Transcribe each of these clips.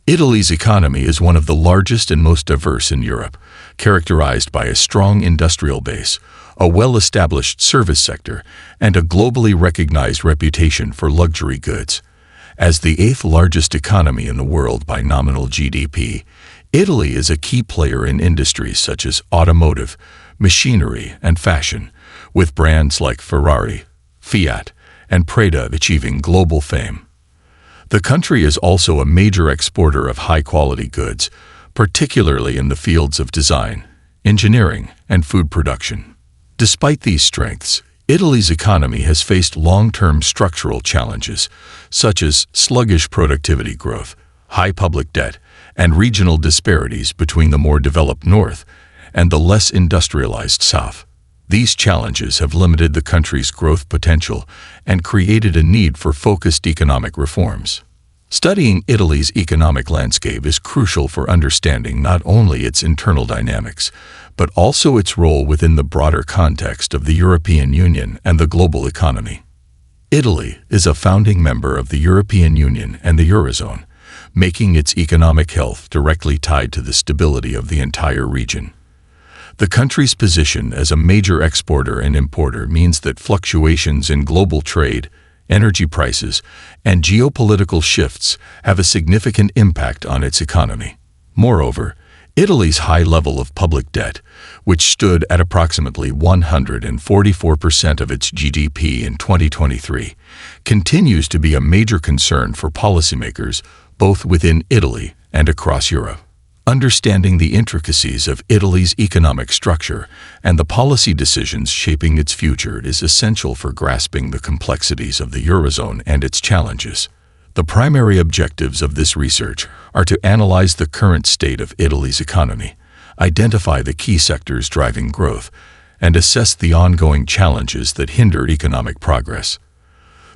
Italy's economy is one of the largest and most diverse in Europe, characterized by a strong industrial base, a well-established service sector, and a globally recognized reputation for luxury goods. As the eighth largest economy in the world by nominal GDP, Italy is a key player in industries such as automotive, machinery, and fashion, with brands like Ferrari, Fiat, and Prada achieving global fame. The country is also a major exporter of high-quality goods, particularly in the fields of design, engineering, and food production. Despite these strengths, Italy's economy has faced long-term structural challenges, such as sluggish productivity growth, high public debt, and regional disparities between the more developed north and the less industrialized south. These challenges have limited the country's growth potential and created a need for focused economic reforms. Studying Italy's economic landscape is crucial for understanding not only its internal dynamics, but also its role within the broader context of the European Union and the global economy. Italy is a founding member of the European Union and the Eurozone, making its economic health directly tied to the stability of the entire region. The country's position as a major exporter and importer means that fluctuations in global trade, energy prices, and geopolitical shifts have a significant impact on its economy. Moreover, Italy's high level of public debt, which stood at approximately 144% of its GDP in 2023, continues to be a major concern for policymakers both within Italy and across Europe. Understanding the intricacies of Italy's economic structure and the policy decisions shaping its future is essential for grasping the complexities of the Eurozone and its challenges. The primary objectives of this research are to analyze the current state of Italy's economy, identify the key sectors driving growth, and assess the ongoing challenges that hinder economic progress.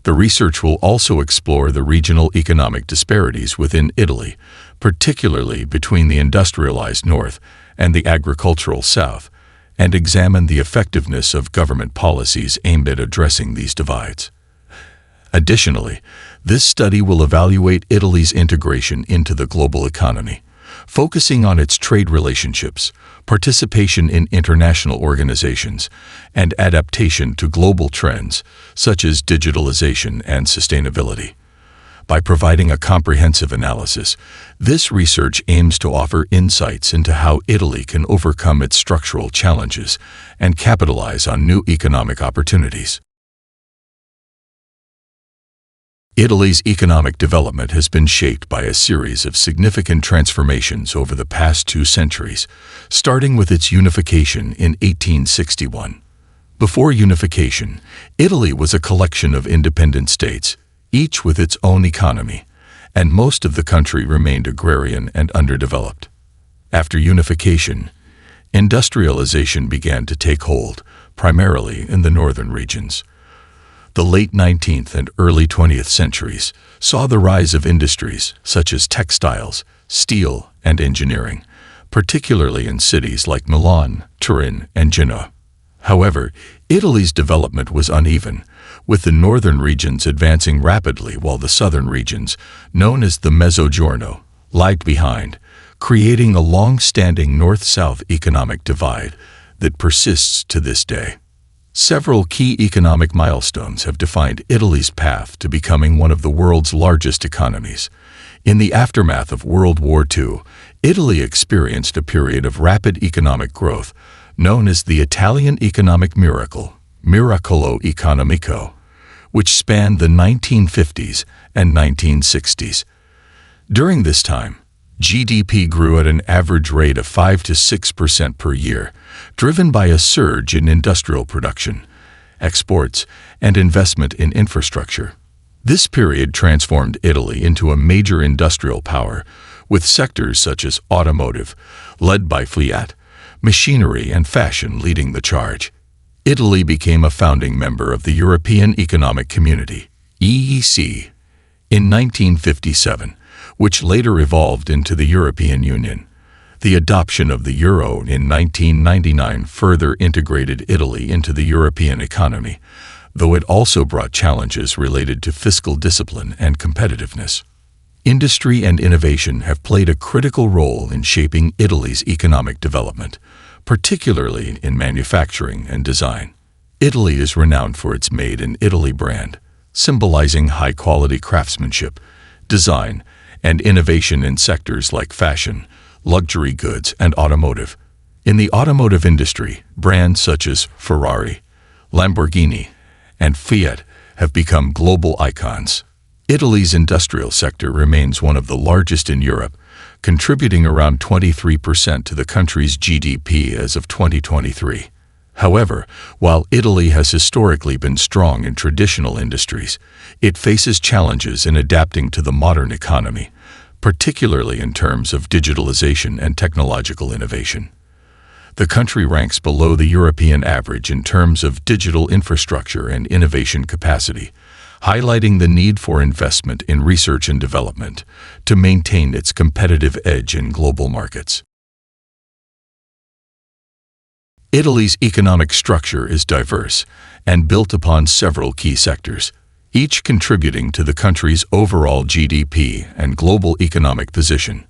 The research will also explore the regional economic disparities within Italy, particularly between the industrialized north and the agricultural south, and examine the effectiveness of government policies aimed at addressing these divides. Additionally, this study will evaluate Italy's integration into the global economy, focusing on its trade relationships, participation in international organizations, and adaptation to global trends such as digitalization and sustainability. By providing a comprehensive analysis, this research aims to offer insights into how Italy can overcome its structural challenges and capitalize on new economic opportunities. Italy's economic development has been shaped by a series of significant transformations over the past 2 centuries, starting with its unification in 1861. Before unification, Italy was a collection of independent states, each with its own economy, and most of the country remained agrarian and underdeveloped. After unification, industrialization began to take hold, primarily in the northern regions. The late 19th and early 20th centuries saw the rise of industries such as textiles, steel, and engineering, particularly in cities like Milan, Turin, and Genoa. However, Italy's development was uneven, with the northern regions advancing rapidly while the southern regions, known as the Mezzogiorno, lagged behind, creating a long-standing north-south economic divide that persists to this day. Several key economic milestones have defined Italy's path to becoming one of the world's largest economies. In the aftermath of World War II, Italy experienced a period of rapid economic growth, known as the Italian economic miracle, Miracolo Economico, which spanned the 1950s and 1960s. During this time, GDP grew at an average rate of 5 to 6% per year, driven by a surge in industrial production, exports, and investment in infrastructure. This period transformed Italy into a major industrial power, with sectors such as automotive, led by Fiat, machinery, and fashion leading the charge. Italy became a founding member of the European Economic Community, EEC, in 1957, which later evolved into the European Union. The adoption of the euro in 1999 further integrated Italy into the European economy, though it also brought challenges related to fiscal discipline and competitiveness. Industry and innovation have played a critical role in shaping Italy's economic development, particularly in manufacturing and design. Italy is renowned for its Made in Italy brand, symbolizing high-quality craftsmanship, design, and innovation in sectors like fashion, luxury goods, and automotive. In the automotive industry, brands such as Ferrari, Lamborghini, and Fiat have become global icons. Italy's industrial sector remains one of the largest in Europe, contributing around 23% to the country's GDP as of 2023. However, while Italy has historically been strong in traditional industries, it faces challenges in adapting to the modern economy, particularly in terms of digitalization and technological innovation. The country ranks below the European average in terms of digital infrastructure and innovation capacity, highlighting the need for investment in research and development to maintain its competitive edge in global markets. Italy's economic structure is diverse and built upon several key sectors, each contributing to the country's overall GDP and global economic position.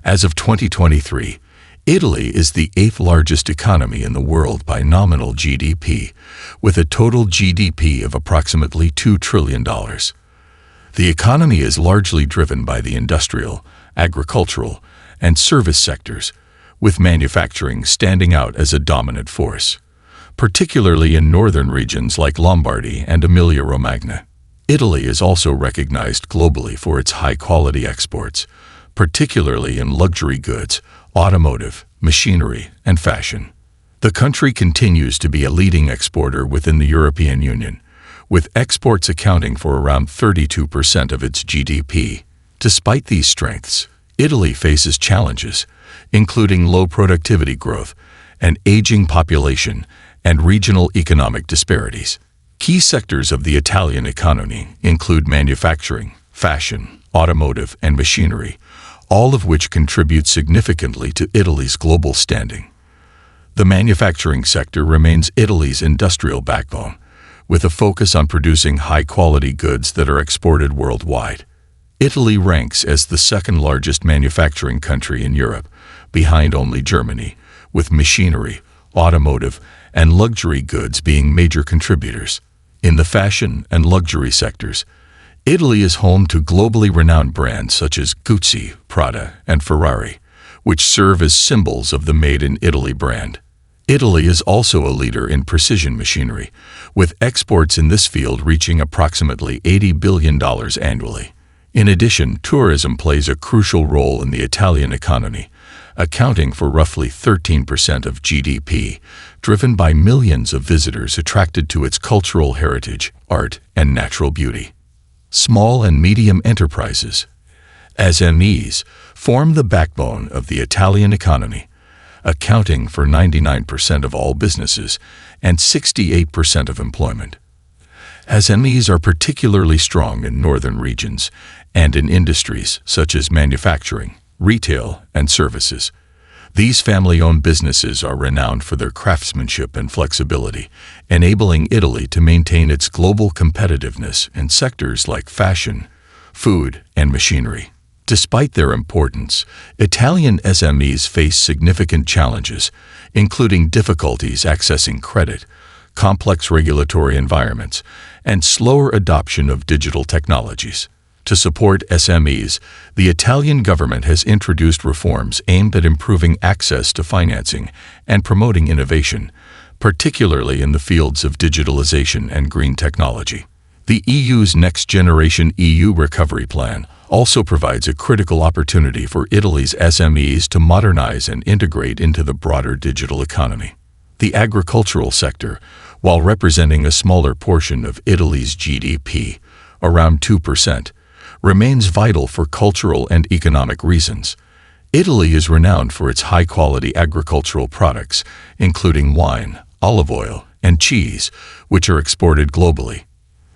As of 2023, Italy is the eighth largest economy in the world by nominal GDP, with a total GDP of approximately $2 trillion. The economy is largely driven by the industrial, agricultural, and service sectors, with manufacturing standing out as a dominant force, particularly in northern regions like Lombardy and Emilia-Romagna. Italy is also recognized globally for its high-quality exports, particularly in luxury goods, automotive, machinery, and fashion. The country continues to be a leading exporter within the European Union, with exports accounting for around 32% of its GDP. Despite these strengths, Italy faces challenges, including low productivity growth, an aging population, and regional economic disparities. Key sectors of the Italian economy include manufacturing, fashion, automotive, and machinery, all of which contribute significantly to Italy's global standing. The manufacturing sector remains Italy's industrial backbone, with a focus on producing high-quality goods that are exported worldwide. Italy ranks as the second-largest manufacturing country in Europe, behind only Germany, with machinery, automotive, and luxury goods being major contributors. In the fashion and luxury sectors, Italy is home to globally renowned brands such as Gucci, Prada, and Ferrari, which serve as symbols of the Made in Italy brand. Italy is also a leader in precision machinery, with exports in this field reaching approximately $80 billion annually. In addition, tourism plays a crucial role in the Italian economy, accounting for roughly 13% of GDP, driven by millions of visitors attracted to its cultural heritage, art, and natural beauty. Small and medium enterprises, SMEs, form the backbone of the Italian economy, accounting for 99% of all businesses and 68% of employment. SMEs are particularly strong in northern regions and in industries such as manufacturing, retail, and services. These family-owned businesses are renowned for their craftsmanship and flexibility, enabling Italy to maintain its global competitiveness in sectors like fashion, food, and machinery. Despite their importance, Italian SMEs face significant challenges, including difficulties accessing credit, complex regulatory environments, and slower adoption of digital technologies. To support SMEs, the Italian government has introduced reforms aimed at improving access to financing and promoting innovation, particularly in the fields of digitalization and green technology. The EU's Next Generation EU Recovery Plan also provides a critical opportunity for Italy's SMEs to modernize and integrate into the broader digital economy. The agricultural sector, while representing a smaller portion of Italy's GDP, around 2%, remains vital for cultural and economic reasons. Italy is renowned for its high-quality agricultural products, including wine, olive oil, and cheese, which are exported globally.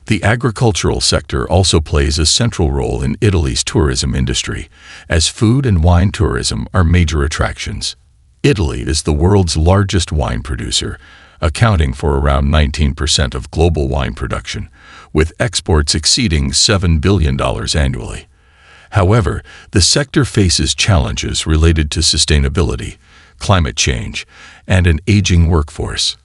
The agricultural sector also plays a central role in Italy's tourism industry, as food and wine tourism are major attractions. Italy is the world's largest wine producer, accounting for around 19% of global wine production, with exports exceeding $7 billion annually. However, the sector faces challenges related to sustainability, climate change, and an aging workforce.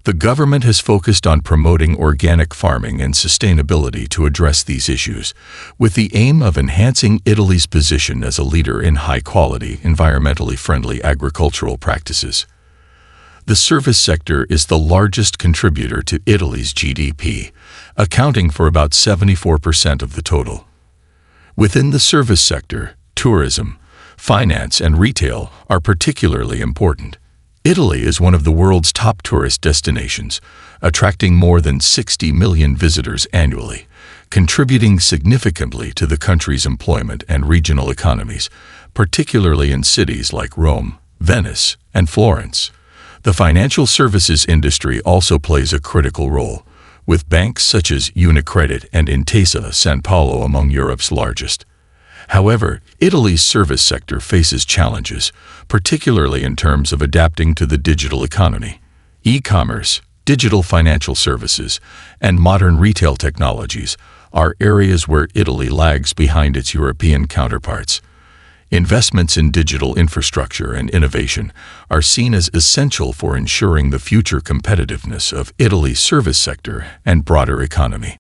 The government has focused on promoting organic farming and sustainability to address these issues, with the aim of enhancing Italy's position as a leader in high-quality, environmentally friendly agricultural practices. The service sector is the largest contributor to Italy's GDP, accounting for about 74% of the total. Within the service sector, tourism, finance, and retail are particularly important. Italy is one of the world's top tourist destinations, attracting more than 60 million visitors annually, contributing significantly to the country's employment and regional economies, particularly in cities like Rome, Venice, and Florence. The financial services industry also plays a critical role, with banks such as Unicredit and Intesa Sanpaolo among Europe's largest. However, Italy's service sector faces challenges, particularly in terms of adapting to the digital economy. E-commerce, digital financial services, and modern retail technologies are areas where Italy lags behind its European counterparts. Investments in digital infrastructure and innovation are seen as essential for ensuring the future competitiveness of Italy's service sector and broader economy.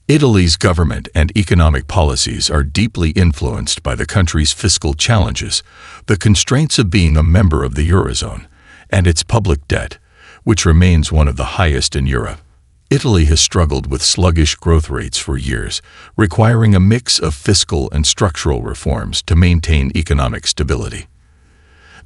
Italy's government and economic policies are deeply influenced by the country's fiscal challenges, the constraints of being a member of the Eurozone, and its public debt, which remains one of the highest in Europe. Italy has struggled with sluggish growth rates for years, requiring a mix of fiscal and structural reforms to maintain economic stability.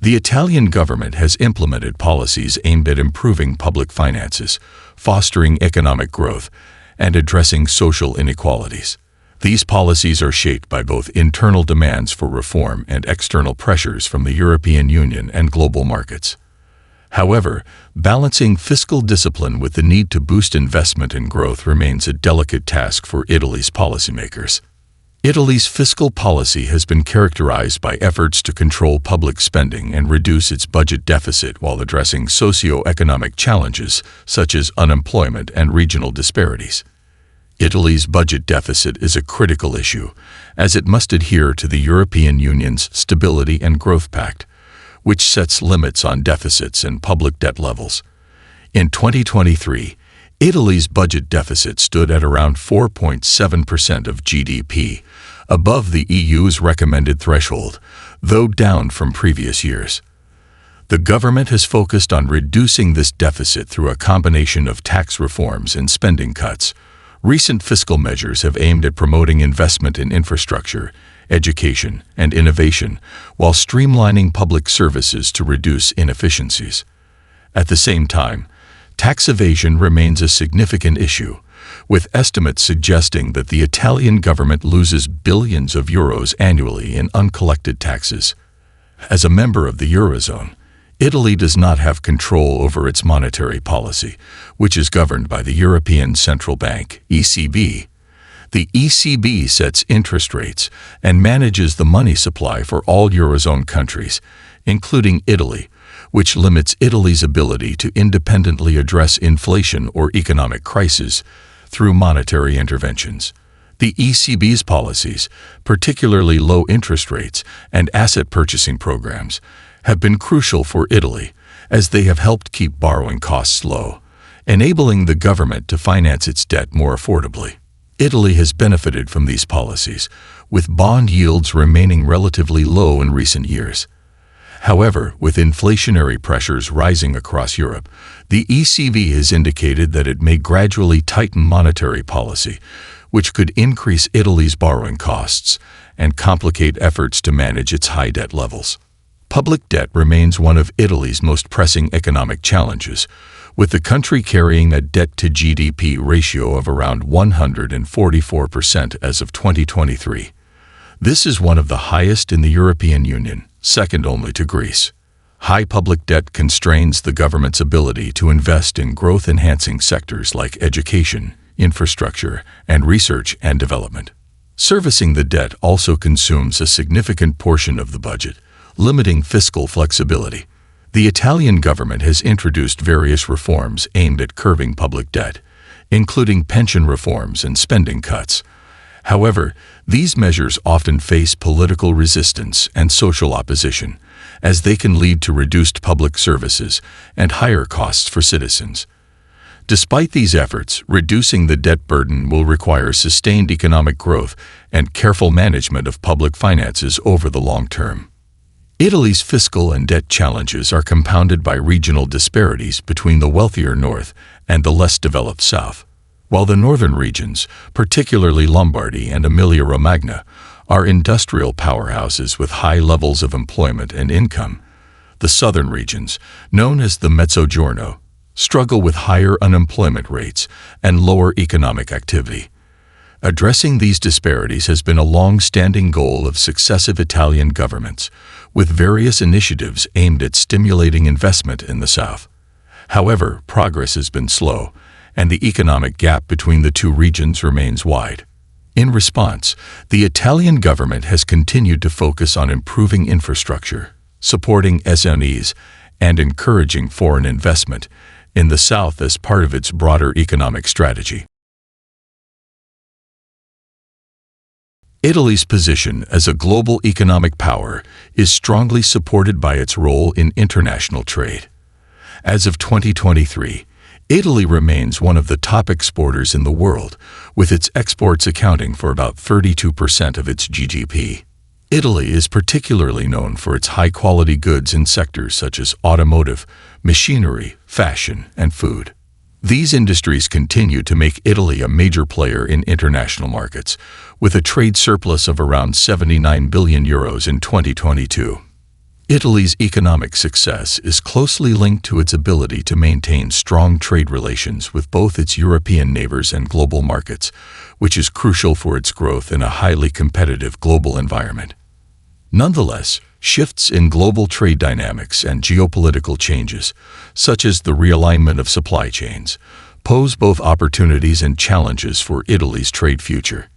The Italian government has implemented policies aimed at improving public finances, fostering economic growth, and addressing social inequalities. These policies are shaped by both internal demands for reform and external pressures from the European Union and global markets. However, balancing fiscal discipline with the need to boost investment and growth remains a delicate task for Italy's policymakers. Italy's fiscal policy has been characterized by efforts to control public spending and reduce its budget deficit while addressing socio-economic challenges such as unemployment and regional disparities. Italy's budget deficit is a critical issue, as it must adhere to the European Union's Stability and Growth Pact, which sets limits on deficits and public debt levels. In 2023, Italy's budget deficit stood at around 4.7% of GDP, above the EU's recommended threshold, though down from previous years. The government has focused on reducing this deficit through a combination of tax reforms and spending cuts. Recent fiscal measures have aimed at promoting investment in infrastructure, education, and innovation, while streamlining public services to reduce inefficiencies. At the same time, tax evasion remains a significant issue, with estimates suggesting that the Italian government loses billions of euros annually in uncollected taxes. As a member of the Eurozone, Italy does not have control over its monetary policy, which is governed by the European Central Bank, ECB. The ECB sets interest rates and manages the money supply for all Eurozone countries, including Italy, which limits Italy's ability to independently address inflation or economic crises through monetary interventions. The ECB's policies, particularly low interest rates and asset purchasing programs, have been crucial for Italy, as they have helped keep borrowing costs low, enabling the government to finance its debt more affordably. Italy has benefited from these policies, with bond yields remaining relatively low in recent years. However, with inflationary pressures rising across Europe, the ECB has indicated that it may gradually tighten monetary policy, which could increase Italy's borrowing costs and complicate efforts to manage its high debt levels. Public debt remains one of Italy's most pressing economic challenges, with the country carrying a debt-to-GDP ratio of around 144% as of 2023. This is one of the highest in the European Union, second only to Greece. High public debt constrains the government's ability to invest in growth-enhancing sectors like education, infrastructure, and research and development. Servicing the debt also consumes a significant portion of the budget, limiting fiscal flexibility. The Italian government has introduced various reforms aimed at curbing public debt, including pension reforms and spending cuts. However, these measures often face political resistance and social opposition, as they can lead to reduced public services and higher costs for citizens. Despite these efforts, reducing the debt burden will require sustained economic growth and careful management of public finances over the long term. Italy's fiscal and debt challenges are compounded by regional disparities between the wealthier north and the less developed south. While the northern regions, particularly Lombardy and Emilia-Romagna, are industrial powerhouses with high levels of employment and income, the southern regions, known as the Mezzogiorno, struggle with higher unemployment rates and lower economic activity. Addressing these disparities has been a long-standing goal of successive Italian governments, with various initiatives aimed at stimulating investment in the south. However, progress has been slow, and the economic gap between the two regions remains wide. In response, the Italian government has continued to focus on improving infrastructure, supporting SMEs, and encouraging foreign investment in the south as part of its broader economic strategy. Italy's position as a global economic power is strongly supported by its role in international trade. As of 2023, Italy remains one of the top exporters in the world, with its exports accounting for about 32% of its GDP. Italy is particularly known for its high-quality goods in sectors such as automotive, machinery, fashion, and food. These industries continue to make Italy a major player in international markets, with a trade surplus of around €79 billion in 2022. Italy's economic success is closely linked to its ability to maintain strong trade relations with both its European neighbors and global markets, which is crucial for its growth in a highly competitive global environment. Nonetheless, shifts in global trade dynamics and geopolitical changes, such as the realignment of supply chains, pose both opportunities and challenges for Italy's trade future.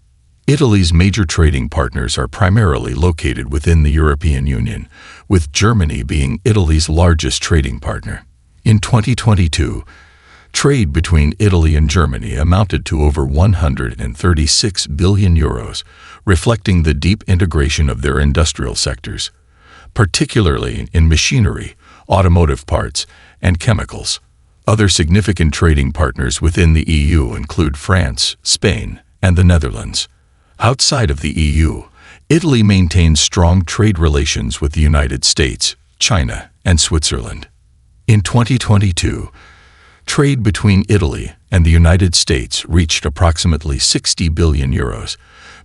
Italy's major trading partners are primarily located within the European Union, with Germany being Italy's largest trading partner. In 2022, trade between Italy and Germany amounted to over €136 billion, reflecting the deep integration of their industrial sectors, particularly in machinery, automotive parts, and chemicals. Other significant trading partners within the EU include France, Spain, and the Netherlands. Outside of the EU, Italy maintains strong trade relations with the United States, China, and Switzerland. In 2022, trade between Italy and the United States reached approximately €60 billion,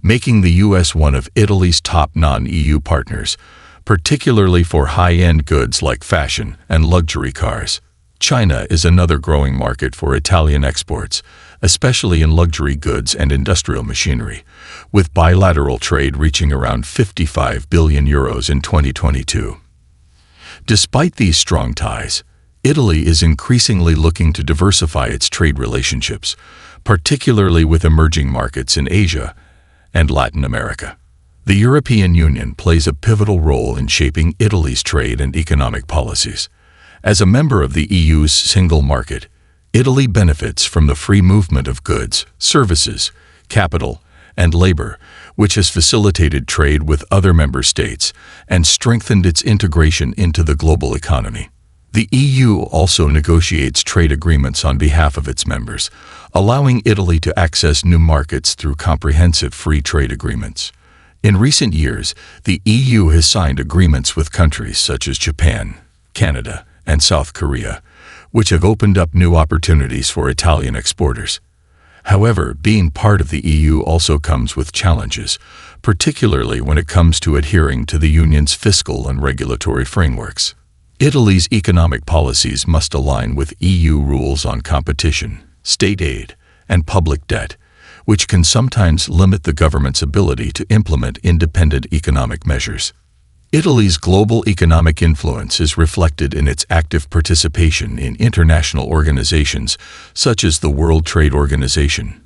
making the U.S. one of Italy's top non-EU partners, particularly for high-end goods like fashion and luxury cars. China is another growing market for Italian exports, especially in luxury goods and industrial machinery, with bilateral trade reaching around €55 billion in 2022. Despite these strong ties, Italy is increasingly looking to diversify its trade relationships, particularly with emerging markets in Asia and Latin America. The European Union plays a pivotal role in shaping Italy's trade and economic policies. As a member of the EU's single market, Italy benefits from the free movement of goods, services, capital, and labor, which has facilitated trade with other member states and strengthened its integration into the global economy. The EU also negotiates trade agreements on behalf of its members, allowing Italy to access new markets through comprehensive free trade agreements. In recent years, the EU has signed agreements with countries such as Japan, Canada, and South Korea, which have opened up new opportunities for Italian exporters. However, being part of the EU also comes with challenges, particularly when it comes to adhering to the Union's fiscal and regulatory frameworks. Italy's economic policies must align with EU rules on competition, state aid, and public debt, which can sometimes limit the government's ability to implement independent economic measures. Italy's global economic influence is reflected in its active participation in international organizations such as the World Trade Organization,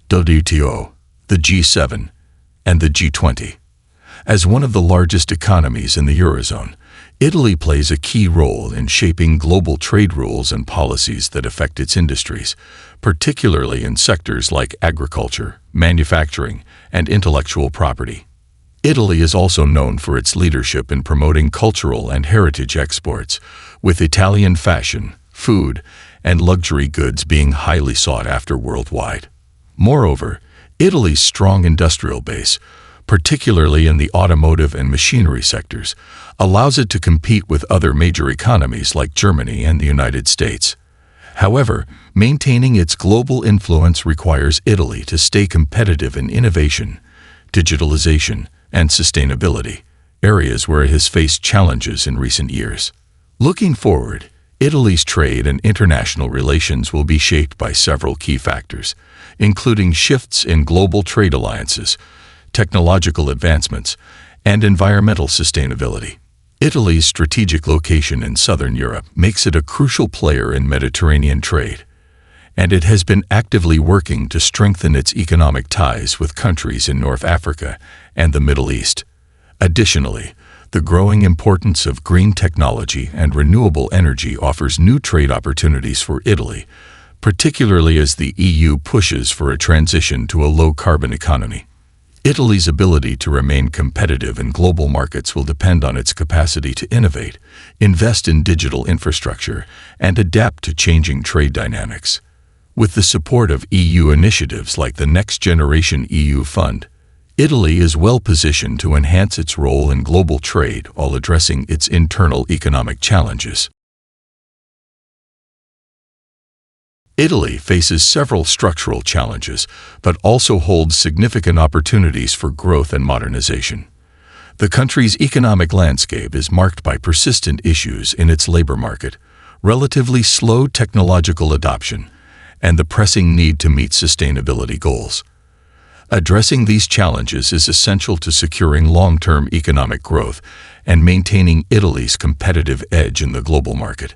WTO, the G7, and the G20. As one of the largest economies in the Eurozone, Italy plays a key role in shaping global trade rules and policies that affect its industries, particularly in sectors like agriculture, manufacturing, and intellectual property. Italy is also known for its leadership in promoting cultural and heritage exports, with Italian fashion, food, and luxury goods being highly sought after worldwide. Moreover, Italy's strong industrial base, particularly in the automotive and machinery sectors, allows it to compete with other major economies like Germany and the United States. However, maintaining its global influence requires Italy to stay competitive in innovation, digitalization, and sustainability, areas where it has faced challenges in recent years. Looking forward, Italy's trade and international relations will be shaped by several key factors, including shifts in global trade alliances, technological advancements, and environmental sustainability. Italy's strategic location in southern Europe makes it a crucial player in Mediterranean trade, and it has been actively working to strengthen its economic ties with countries in North Africa and the Middle East. Additionally, the growing importance of green technology and renewable energy offers new trade opportunities for Italy, particularly as the EU pushes for a transition to a low-carbon economy. Italy's ability to remain competitive in global markets will depend on its capacity to innovate, invest in digital infrastructure, and adapt to changing trade dynamics. With the support of EU initiatives like the Next Generation EU Fund, Italy is well positioned to enhance its role in global trade while addressing its internal economic challenges. Italy faces several structural challenges, but also holds significant opportunities for growth and modernization. The country's economic landscape is marked by persistent issues in its labor market, relatively slow technological adoption, and the pressing need to meet sustainability goals. Addressing these challenges is essential to securing long-term economic growth and maintaining Italy's competitive edge in the global market.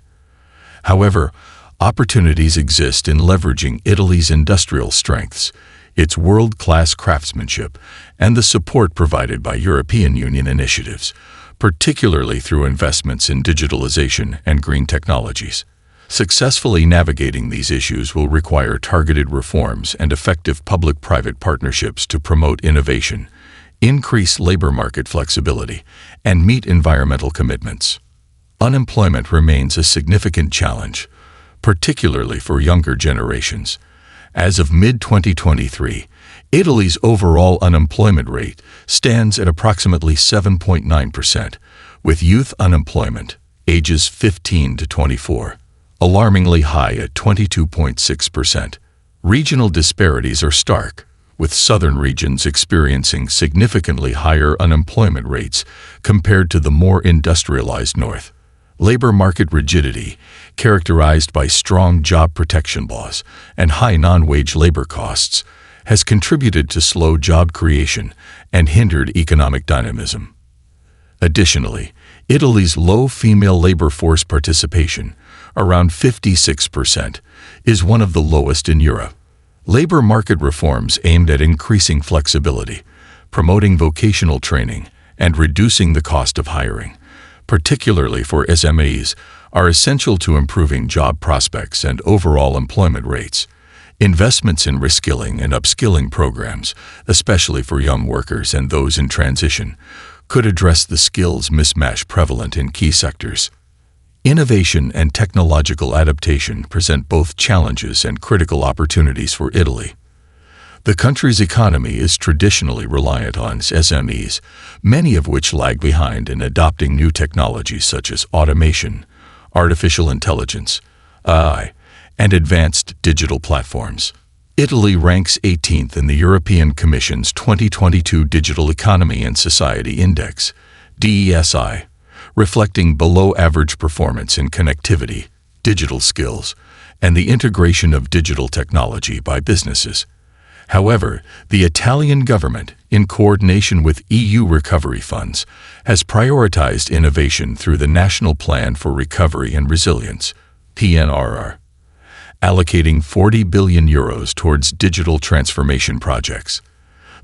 However, opportunities exist in leveraging Italy's industrial strengths, its world-class craftsmanship, and the support provided by European Union initiatives, particularly through investments in digitalization and green technologies. Successfully navigating these issues will require targeted reforms and effective public-private partnerships to promote innovation, increase labor market flexibility, and meet environmental commitments. Unemployment remains a significant challenge, particularly for younger generations. As of mid-2023, Italy's overall unemployment rate stands at approximately 7.9%, with youth unemployment, ages 15 to 24, alarmingly high at 22.6%. Regional disparities are stark, with southern regions experiencing significantly higher unemployment rates compared to the more industrialized north. Labor market rigidity, characterized by strong job protection laws and high non-wage labor costs, has contributed to slow job creation and hindered economic dynamism. Additionally, Italy's low female labor force participation, around 56%, is one of the lowest in Europe. Labor market reforms aimed at increasing flexibility, promoting vocational training, and reducing the cost of hiring, particularly for SMEs, are essential to improving job prospects and overall employment rates. Investments in reskilling and upskilling programs, especially for young workers and those in transition, could address the skills mismatch prevalent in key sectors. Innovation and technological adaptation present both challenges and critical opportunities for Italy. The country's economy is traditionally reliant on SMEs, many of which lag behind in adopting new technologies such as automation, artificial intelligence, AI, and advanced digital platforms. Italy ranks 18th in the European Commission's 2022 Digital Economy and Society Index, DESI, reflecting below-average performance in connectivity, digital skills, and the integration of digital technology by businesses. However, the Italian government, in coordination with EU recovery funds, has prioritized innovation through the National Plan for Recovery and Resilience, PNRR, allocating €40 billion towards digital transformation projects.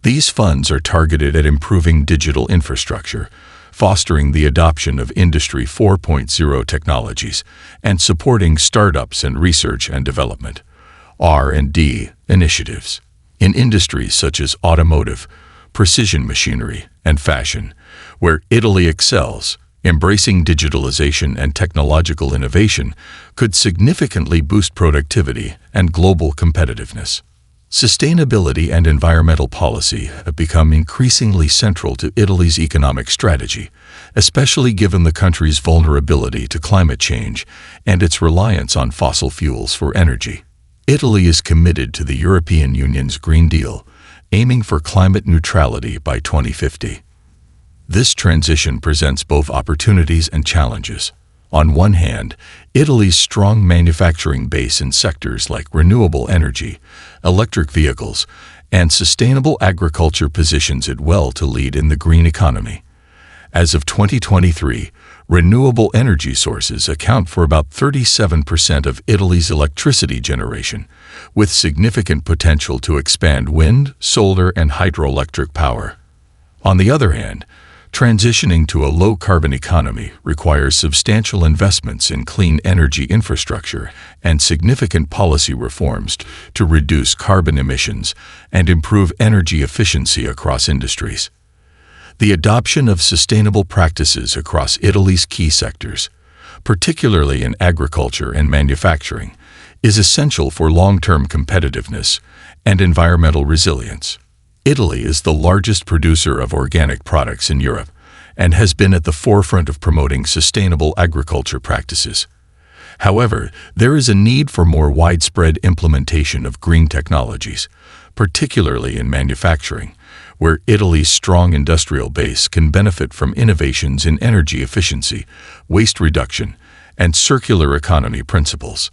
These funds are targeted at improving digital infrastructure, fostering the adoption of Industry 4.0 technologies, and supporting startups and research and development, R&D initiatives. In industries such as automotive, precision machinery, and fashion, where Italy excels, embracing digitalization and technological innovation could significantly boost productivity and global competitiveness. Sustainability and environmental policy have become increasingly central to Italy's economic strategy, especially given the country's vulnerability to climate change and its reliance on fossil fuels for energy. Italy is committed to the European Union's Green Deal, aiming for climate neutrality by 2050. This transition presents both opportunities and challenges. On one hand, Italy's strong manufacturing base in sectors like renewable energy, electric vehicles, and sustainable agriculture positions it well to lead in the green economy. As of 2023, renewable energy sources account for about 37% of Italy's electricity generation, with significant potential to expand wind, solar, and hydroelectric power. On the other hand, transitioning to a low-carbon economy requires substantial investments in clean energy infrastructure and significant policy reforms to reduce carbon emissions and improve energy efficiency across industries. The adoption of sustainable practices across Italy's key sectors, particularly in agriculture and manufacturing, is essential for long-term competitiveness and environmental resilience. Italy is the largest producer of organic products in Europe and has been at the forefront of promoting sustainable agriculture practices. However, there is a need for more widespread implementation of green technologies, particularly in manufacturing, where Italy's strong industrial base can benefit from innovations in energy efficiency, waste reduction, and circular economy principles.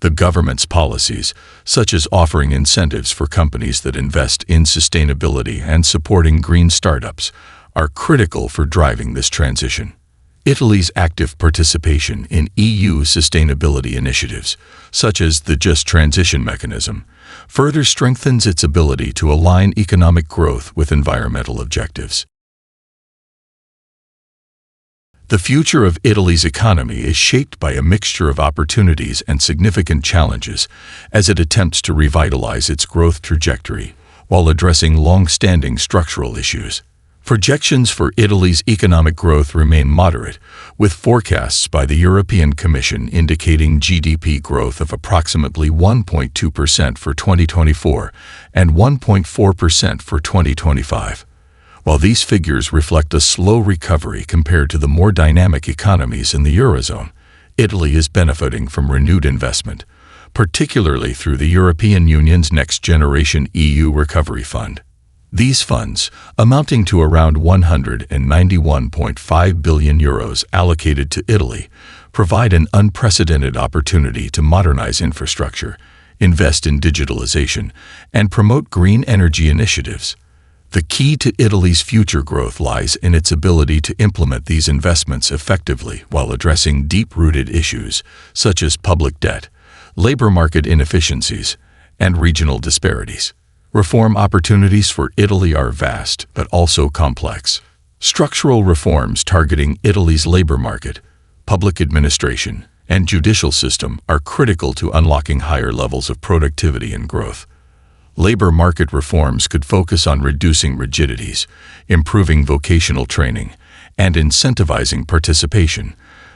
The government's policies, such as offering incentives for companies that invest in sustainability and supporting green startups, are critical for driving this transition. Italy's active participation in EU sustainability initiatives, such as the Just Transition Mechanism, further strengthens its ability to align economic growth with environmental objectives. The future of Italy's economy is shaped by a mixture of opportunities and significant challenges as it attempts to revitalize its growth trajectory while addressing long-standing structural issues. Projections for Italy's economic growth remain moderate, with forecasts by the European Commission indicating GDP growth of approximately 1.2% for 2024 and 1.4% for 2025. While these figures reflect a slow recovery compared to the more dynamic economies in the Eurozone, Italy is benefiting from renewed investment, particularly through the European Union's Next Generation EU Recovery Fund. These funds, amounting to around €191.5 billion allocated to Italy, provide an unprecedented opportunity to modernize infrastructure, invest in digitalization, and promote green energy initiatives. The key to Italy's future growth lies in its ability to implement these investments effectively while addressing deep-rooted issues such as public debt, labor market inefficiencies, and regional disparities. Reform opportunities for Italy are vast but also complex. Structural reforms targeting Italy's labor market, public administration, and judicial system are critical to unlocking higher levels of productivity and growth. Labor market reforms could focus on reducing rigidities, improving vocational training, and incentivizing participation,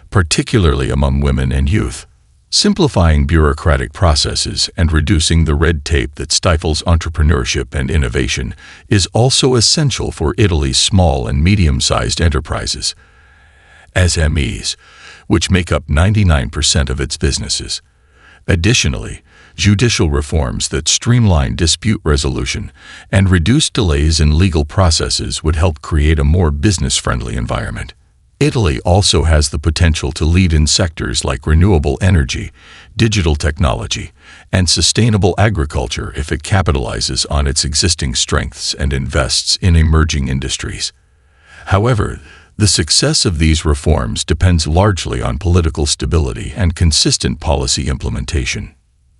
particularly among women and youth. Simplifying bureaucratic processes and reducing the red tape that stifles entrepreneurship and innovation is also essential for Italy's small and medium-sized enterprises, SMEs, which make up 99% of its businesses. Additionally, judicial reforms that streamline dispute resolution and reduce delays in legal processes would help create a more business-friendly environment. Italy also has the potential to lead in sectors like renewable energy, digital technology, and sustainable agriculture if it capitalizes on its existing strengths and invests in emerging industries. However, the success of these reforms depends largely on political stability and consistent policy implementation.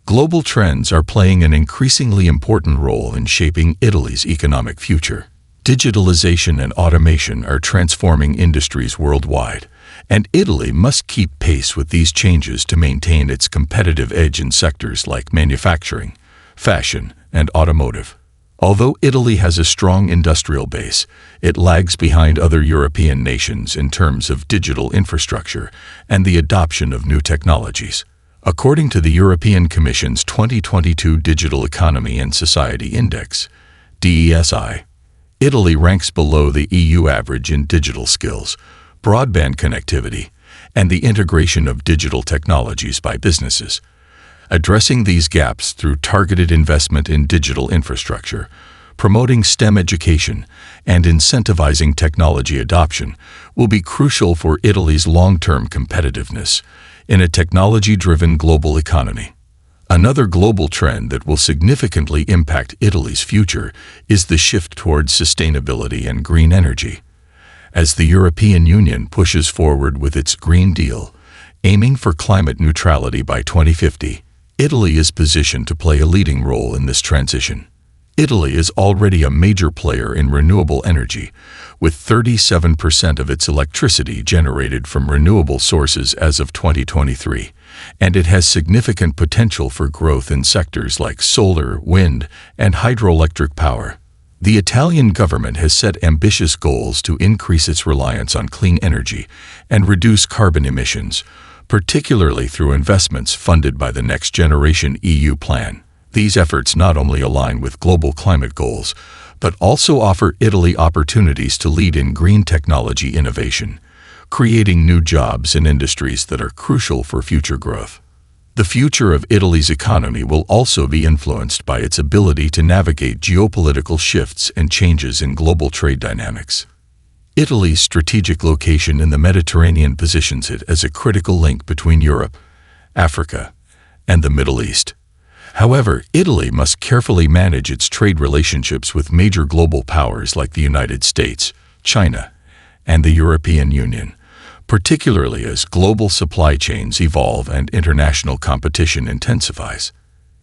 Global trends are playing an increasingly important role in shaping Italy's economic future. Digitalization and automation are transforming industries worldwide, and Italy must keep pace with these changes to maintain its competitive edge in sectors like manufacturing, fashion, and automotive. Although Italy has a strong industrial base, it lags behind other European nations in terms of digital infrastructure and the adoption of new technologies. According to the European Commission's 2022 Digital Economy and Society Index, DESI, Italy ranks below the EU average in digital skills, broadband connectivity, and the integration of digital technologies by businesses. Addressing these gaps through targeted investment in digital infrastructure, promoting STEM education, and incentivizing technology adoption will be crucial for Italy's long-term competitiveness in a technology-driven global economy. Another global trend that will significantly impact Italy's future is the shift towards sustainability and green energy. As the European Union pushes forward with its Green Deal, aiming for climate neutrality by 2050, Italy is positioned to play a leading role in this transition. Italy is already a major player in renewable energy, with 37% of its electricity generated from renewable sources as of 2023, and it has significant potential for growth in sectors like solar, wind, and hydroelectric power. The Italian government has set ambitious goals to increase its reliance on clean energy and reduce carbon emissions, particularly through investments funded by the Next Generation EU plan. These efforts not only align with global climate goals, but also offer Italy opportunities to lead in green technology innovation, creating new jobs and industries that are crucial for future growth. The future of Italy's economy will also be influenced by its ability to navigate geopolitical shifts and changes in global trade dynamics. Italy's strategic location in the Mediterranean positions it as a critical link between Europe, Africa, and the Middle East. However, Italy must carefully manage its trade relationships with major global powers like the United States, China, and the European Union, particularly as global supply chains evolve and international competition intensifies.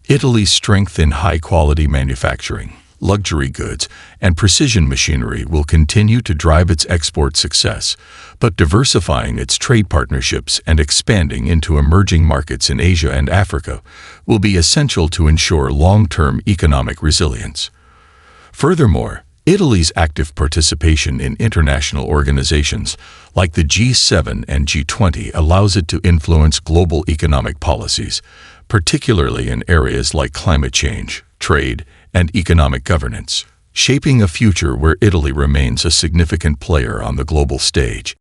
Italy's strength in high-quality manufacturing, luxury goods, and precision machinery will continue to drive its export success, but diversifying its trade partnerships and expanding into emerging markets in Asia and Africa will be essential to ensure long-term economic resilience. Furthermore, Italy's active participation in international organizations like the G7 and G20 allows it to influence global economic policies, particularly in areas like climate change, trade, and economic governance, shaping a future where Italy remains a significant player on the global stage.